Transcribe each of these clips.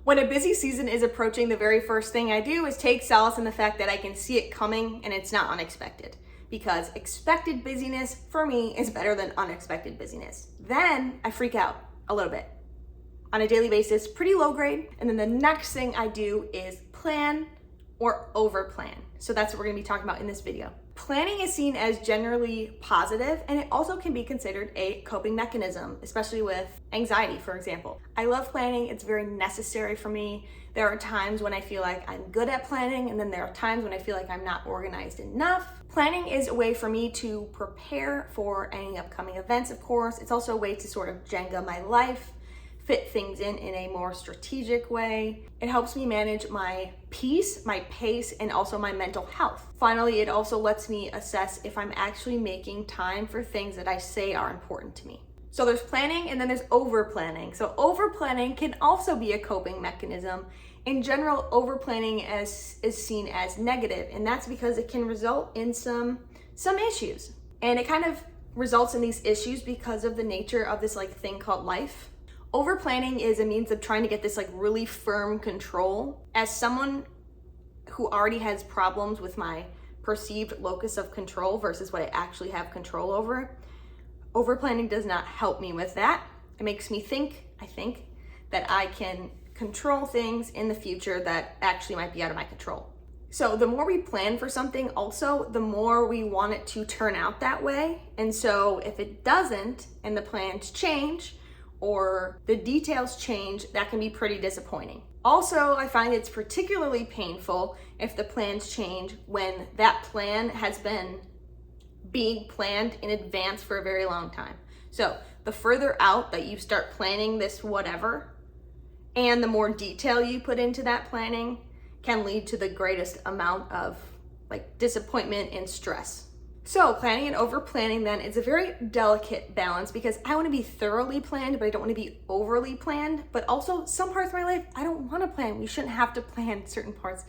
When a busy season is approaching, the very first thing I do is take solace in the fact that I can see it coming and it's not unexpected. Because expected busyness for me is better than unexpected busyness. Then I freak out a little bit on a daily basis, pretty low grade. And then the next thing I do is plan or overplan. So that's what we're gonna be talking about in this video. Planning is seen as generally positive, and it also can be considered a coping mechanism, especially with anxiety, for example. I love planning, it's very necessary for me. There are times when I feel like I'm good at planning, and then there are times when I feel like I'm not organized enough. Planning is a way for me to prepare for any upcoming events, of course. It's also a way to sort of Jenga my life, fit things in a more strategic way. It helps me manage my peace, my pace, and also my mental health. Finally, it also lets me assess if I'm actually making time for things that I say are important to me. So there's planning and then there's overplanning. So overplanning can also be a coping mechanism. In general, overplanning is seen as negative, and that's because it can result in some issues. And it kind of results in these issues because of the nature of this thing called life. Overplanning is a means of trying to get this really firm control. As someone who already has problems with my perceived locus of control versus what I actually have control over, overplanning does not help me with that. It makes me think, that I can control things in the future that actually might be out of my control. So the more we plan for something also, the more we want it to turn out that way. And so if it doesn't and the plans change, or the details change, that can be pretty disappointing. Also, I find it's particularly painful if the plans change when that plan has been being planned in advance for a very long time. So the further out that you start planning this whatever, and the more detail you put into that planning, can lead to the greatest amount of disappointment and stress. So planning and over planning then is a very delicate balance, because I want to be thoroughly planned, but I don't want to be overly planned. But also some parts of my life, I don't want to plan. We shouldn't have to plan certain parts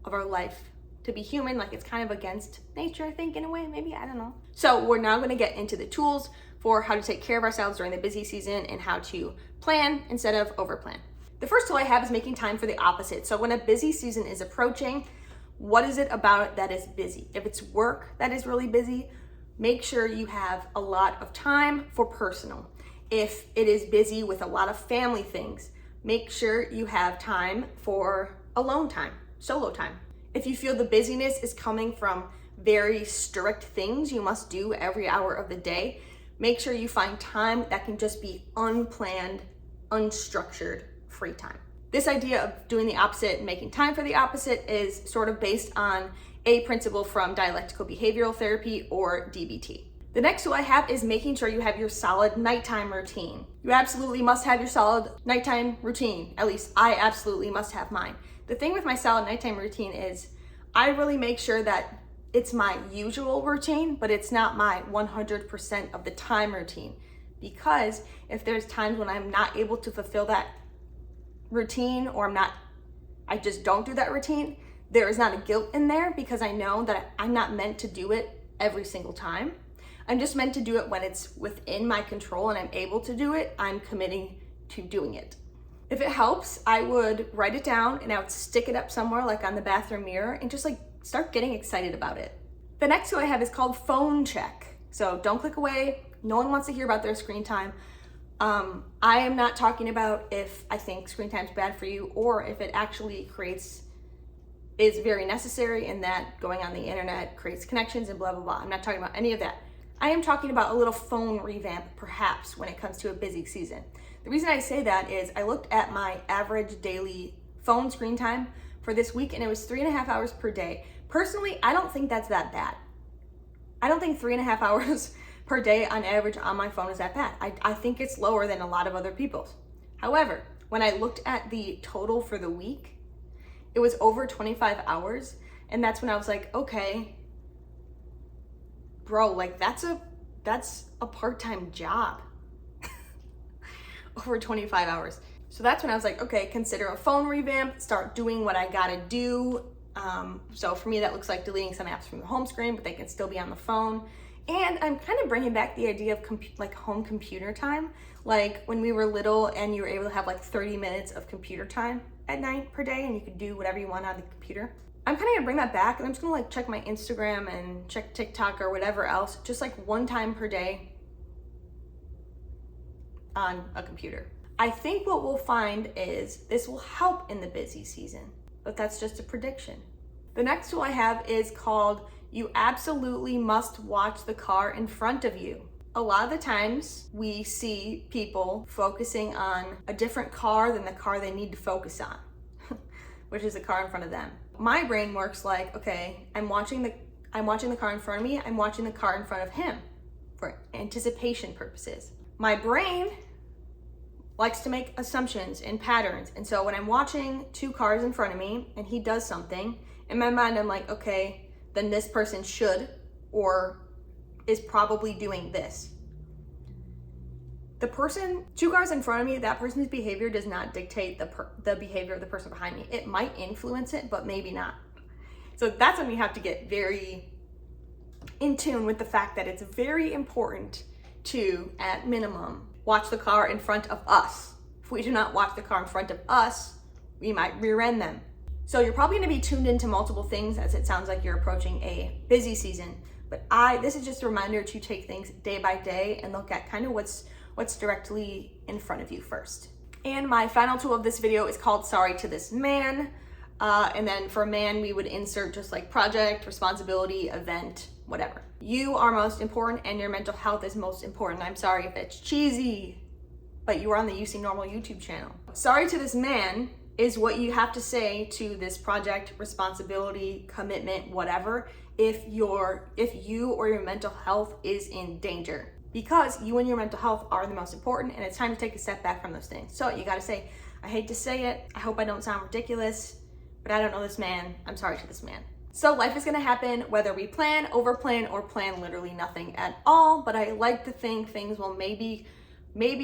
of our life to be human. It's kind of against nature, I think, in a way, maybe, I don't know. So we're now going to get into the tools for how to take care of ourselves during the busy season and how to plan instead of overplan. The first tool I have is making time for the opposite. So when a busy season is approaching, what is it about it that is busy? If it's work that is really busy, make sure you have a lot of time for personal. If it is busy with a lot of family things, make sure you have time for alone time, solo time. If you feel the busyness is coming from very strict things you must do every hour of the day, make sure you find time that can just be unplanned, unstructured, free time. This idea of doing the opposite and making time for the opposite is sort of based on a principle from dialectical behavioral therapy, or DBT. The next tool I have is making sure you have your solid nighttime routine. You absolutely must have your solid nighttime routine. At least I absolutely must have mine. The thing with my solid nighttime routine is I really make sure that it's my usual routine, but it's not my 100% of the time routine. Because if there's times when I'm not able to fulfill that routine, or I just don't do that routine, there is not a guilt in there, because I know that I'm not meant to do it every single time. I'm just meant to do it when it's within my control and I'm able to do it. I'm committing to doing it. If it helps, I would write it down and I would stick it up somewhere, on the bathroom mirror, and just start getting excited about it. The next tool I have is called phone check. So don't click away. No one wants to hear about their screen time. I am not talking about if I think screen time is bad for you, or if it actually is very necessary, and that going on the internet creates connections and blah, blah, blah. I'm not talking about any of that. I am talking about a little phone revamp, perhaps, when it comes to a busy season. The reason I say that is I looked at my average daily phone screen time for this week, and it was 3.5 hours per day. Personally, I don't think that's that bad. I don't think 3.5 hours per day on average on my phone is that bad. I think it's lower than a lot of other people's. However, when I looked at the total for the week, it was over 25 hours. And that's when I was like, okay, bro, that's a part-time job. Over 25 hours. So that's when I was like, okay, consider a phone revamp, start doing what I gotta do. So for me, that looks like deleting some apps from the home screen, but they can still be on the phone. And I'm kind of bringing back the idea of home computer time. Like when we were little and you were able to have 30 minutes of computer time. at night per day, and you could do whatever you want on the computer. I'm kind of gonna bring that back, and I'm just gonna like check my Instagram and check TikTok or whatever else, just like 1 time per day on a computer. I think what we'll find is this will help in the busy season, but that's just a prediction. The next tool I have is called You Absolutely Must Watch the Car in Front of You. A lot of the times we see people focusing on a different car than the car they need to focus on, which is the car in front of them. My brain works like, okay, I'm watching the car in front of me, I'm watching the car in front of him for anticipation purposes. My brain likes to make assumptions and patterns. And so when I'm watching 2 cars in front of me and he does something, in my mind I'm like, okay, then this person should or is probably doing this. The person, 2 cars in front of me, that person's behavior does not dictate the behavior of the person behind me. It might influence it, but maybe not. So that's when we have to get very in tune with the fact that it's very important to, at minimum, watch the car in front of us. If we do not watch the car in front of us, we might rear end them. So you're probably gonna be tuned into multiple things as it sounds like you're approaching a busy season. But this is just a reminder to take things day by day and look at kind of what's directly in front of you first. And my final tool of this video is called Sorry to This Man. And then for man, we would insert just like project, responsibility, event, whatever. You are most important and your mental health is most important. I'm sorry if it's cheesy, but you are on the You Seem Normal YouTube channel. Sorry to this man is what you have to say to this project, responsibility, commitment, whatever, if you or your mental health is in danger. Because you and your mental health are the most important, and it's time to take a step back from those things. So you gotta say, I hate to say it, I hope I don't sound ridiculous, but I don't know this man, I'm sorry to this man. So life is gonna happen whether we plan, overplan, or plan literally nothing at all, but I like to think things will maybe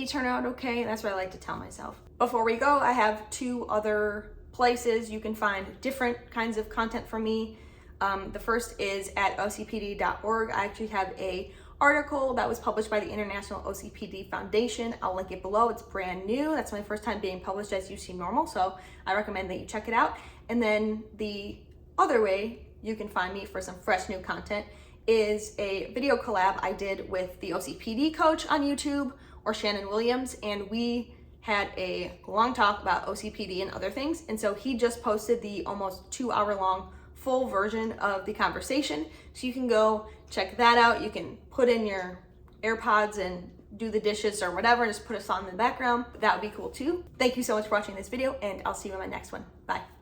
turn out okay. That's what I like to tell myself. Before we go, I have 2 other places you can find different kinds of content from me. The first is at ocpd.org. I actually have a article that was published by the International OCPD Foundation. I'll link it below. It's brand new. That's my first time being published as You Seem Normal, so I recommend that you check it out. And then the other way you can find me for some fresh new content is a video collab I did with the OCPD coach on YouTube, or Shannon Williams, and we had a long talk about OCPD and other things. And so he just posted the almost 2-hour-long full version of the conversation. So you can go check that out. You can put in your AirPods and do the dishes or whatever, and just put a song in the background. That would be cool too. Thank you so much for watching this video, and I'll see you in my next one. Bye.